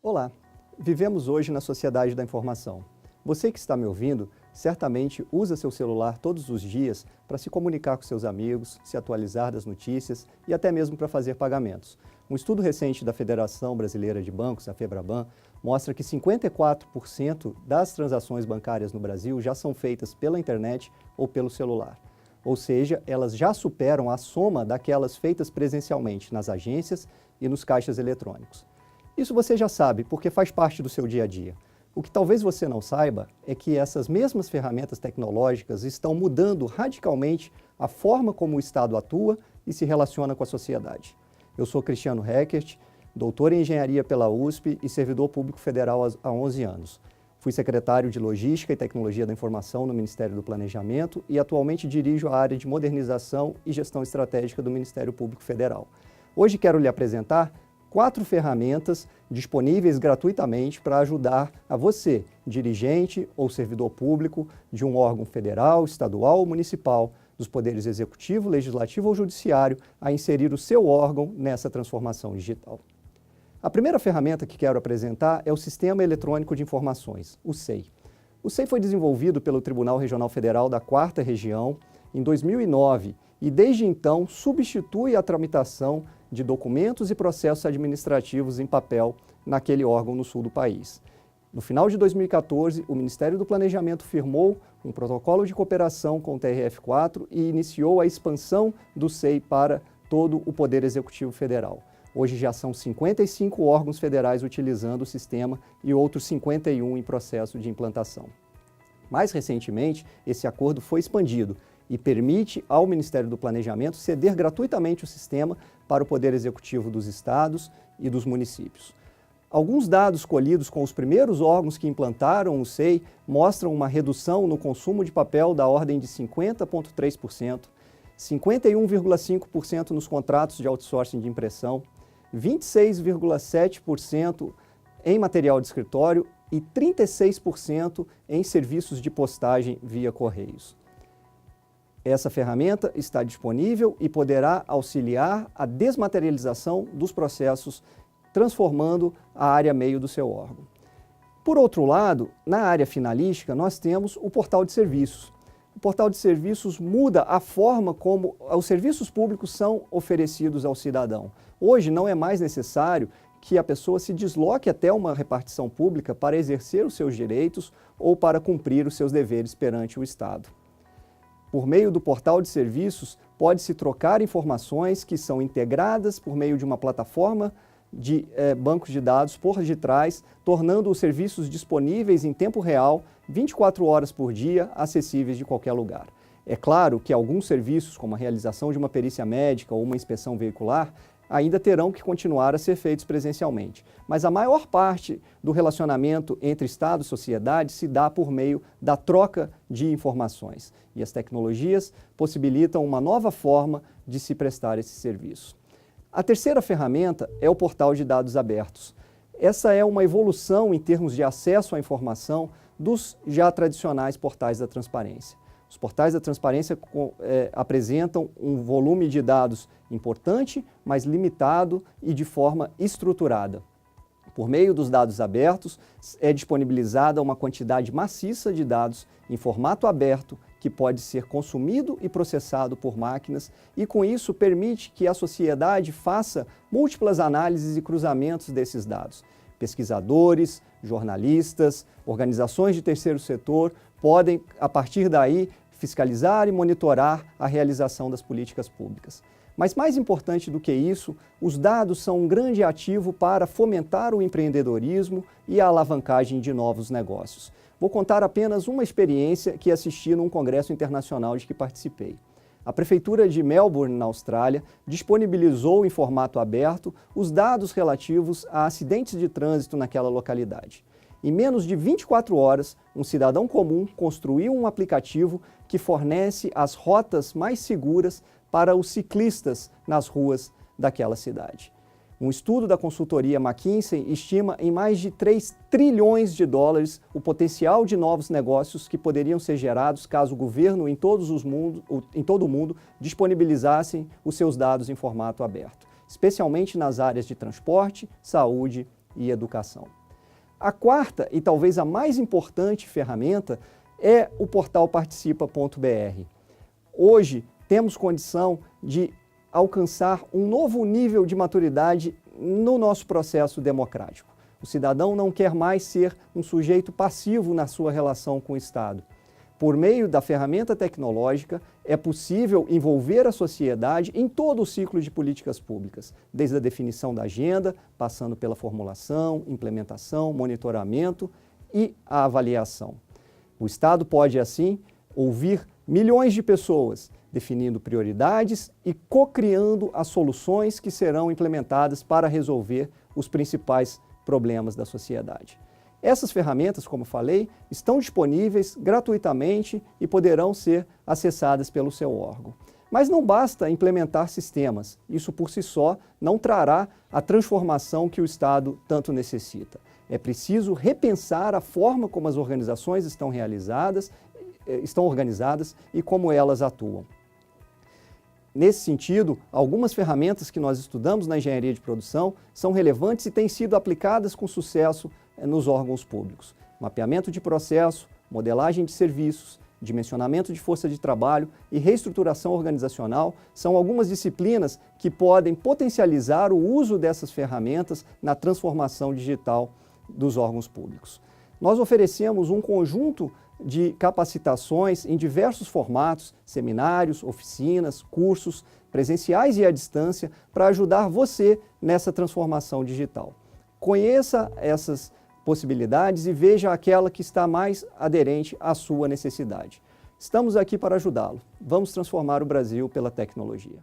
Olá! Vivemos hoje na sociedade da informação. Você que está me ouvindo, certamente usa seu celular todos os dias para se comunicar com seus amigos, se atualizar das notícias e até mesmo para fazer pagamentos. Um estudo recente da Federação Brasileira de Bancos, a FEBRABAN, mostra que 54% das transações bancárias no Brasil já são feitas pela internet ou pelo celular. Ou seja, elas já superam a soma daquelas feitas presencialmente nas agências e nos caixas eletrônicos. Isso você já sabe, porque faz parte do seu dia a dia. O que talvez você não saiba é que essas mesmas ferramentas tecnológicas estão mudando radicalmente a forma como o Estado atua e se relaciona com a sociedade. Eu sou Cristiano Heckert, doutor em engenharia pela USP e servidor público federal há 11 anos. Fui secretário de Logística e Tecnologia da Informação no Ministério do Planejamento e atualmente dirijo a área de modernização e gestão estratégica do Ministério Público Federal. Hoje quero lhe apresentar 4 ferramentas disponíveis gratuitamente para ajudar a você, dirigente ou servidor público de um órgão federal, estadual ou municipal, dos poderes executivo, legislativo ou judiciário, a inserir o seu órgão nessa transformação digital. A primeira ferramenta que quero apresentar é o Sistema Eletrônico de Informações, o SEI. O SEI foi desenvolvido pelo Tribunal Regional Federal da 4ª Região em 2009 e desde então substitui a tramitação de documentos e processos administrativos em papel naquele órgão no sul do país. No final de 2014, o Ministério do Planejamento firmou um protocolo de cooperação com o TRF4 e iniciou a expansão do SEI para todo o Poder Executivo Federal. Hoje já são 55 órgãos federais utilizando o sistema e outros 51 em processo de implantação. Mais recentemente, esse acordo foi expandido e permite ao Ministério do Planejamento ceder gratuitamente o sistema para o Poder Executivo dos estados e dos municípios. Alguns dados colhidos com os primeiros órgãos que implantaram o SEI mostram uma redução no consumo de papel da ordem de 50,3%, 51,5% nos contratos de outsourcing de impressão, 26,7% em material de escritório e 36% em serviços de postagem via correios. Essa ferramenta está disponível e poderá auxiliar a desmaterialização dos processos, transformando a área meio do seu órgão. Por outro lado, na área finalística, nós temos o portal de serviços. O portal de serviços muda a forma como os serviços públicos são oferecidos ao cidadão. Hoje não é mais necessário que a pessoa se desloque até uma repartição pública para exercer os seus direitos ou para cumprir os seus deveres perante o Estado. Por meio do portal de serviços, pode-se trocar informações que são integradas por meio de uma plataforma de bancos de dados por detrás, tornando os serviços disponíveis em tempo real, 24 horas por dia, acessíveis de qualquer lugar. É claro que alguns serviços, como a realização de uma perícia médica ou uma inspeção veicular, ainda terão que continuar a ser feitos presencialmente. Mas a maior parte do relacionamento entre Estado e sociedade se dá por meio da troca de informações. E as tecnologias possibilitam uma nova forma de se prestar esse serviço. A terceira ferramenta é o portal de dados abertos. Essa é uma evolução em termos de acesso à informação dos já tradicionais portais da transparência. Os portais da transparência apresentam um volume de dados importante, mas limitado e de forma estruturada. Por meio dos dados abertos, é disponibilizada uma quantidade maciça de dados em formato aberto que pode ser consumido e processado por máquinas e, com isso, permite que a sociedade faça múltiplas análises e cruzamentos desses dados. Pesquisadores, jornalistas, organizações de terceiro setor podem, a partir daí, fiscalizar e monitorar a realização das políticas públicas. Mas mais importante do que isso, os dados são um grande ativo para fomentar o empreendedorismo e a alavancagem de novos negócios. Vou contar apenas uma experiência que assisti num congresso internacional de que participei. A Prefeitura de Melbourne, na Austrália, disponibilizou em formato aberto os dados relativos a acidentes de trânsito naquela localidade. Em menos de 24 horas, um cidadão comum construiu um aplicativo que fornece as rotas mais seguras para os ciclistas nas ruas daquela cidade. Um estudo da consultoria McKinsey estima em mais de 3 trilhões de dólares o potencial de novos negócios que poderiam ser gerados caso o governo em todo o mundo disponibilizassem os seus dados em formato aberto, especialmente nas áreas de transporte, saúde e educação. A quarta e talvez a mais importante ferramenta é o portal participa.br. Hoje temos condição de alcançar um novo nível de maturidade no nosso processo democrático. O cidadão não quer mais ser um sujeito passivo na sua relação com o Estado. Por meio da ferramenta tecnológica, é possível envolver a sociedade em todo o ciclo de políticas públicas, desde a definição da agenda, passando pela formulação, implementação, monitoramento e a avaliação. O Estado pode, assim, ouvir milhões de pessoas, definindo prioridades e co-criando as soluções que serão implementadas para resolver os principais problemas da sociedade. Essas ferramentas, como falei, estão disponíveis gratuitamente e poderão ser acessadas pelo seu órgão. Mas não basta implementar sistemas, isso por si só não trará a transformação que o Estado tanto necessita. É preciso repensar a forma como as organizações estão organizadas e como elas atuam. Nesse sentido, algumas ferramentas que nós estudamos na engenharia de produção são relevantes e têm sido aplicadas com sucesso nos órgãos públicos. Mapeamento de processo, modelagem de serviços, dimensionamento de força de trabalho e reestruturação organizacional são algumas disciplinas que podem potencializar o uso dessas ferramentas na transformação digital dos órgãos públicos. Nós oferecemos um conjunto de capacitações em diversos formatos, seminários, oficinas, cursos, presenciais e à distância, para ajudar você nessa transformação digital. Conheça essas possibilidades e veja aquela que está mais aderente à sua necessidade. Estamos aqui para ajudá-lo. Vamos transformar o Brasil pela tecnologia.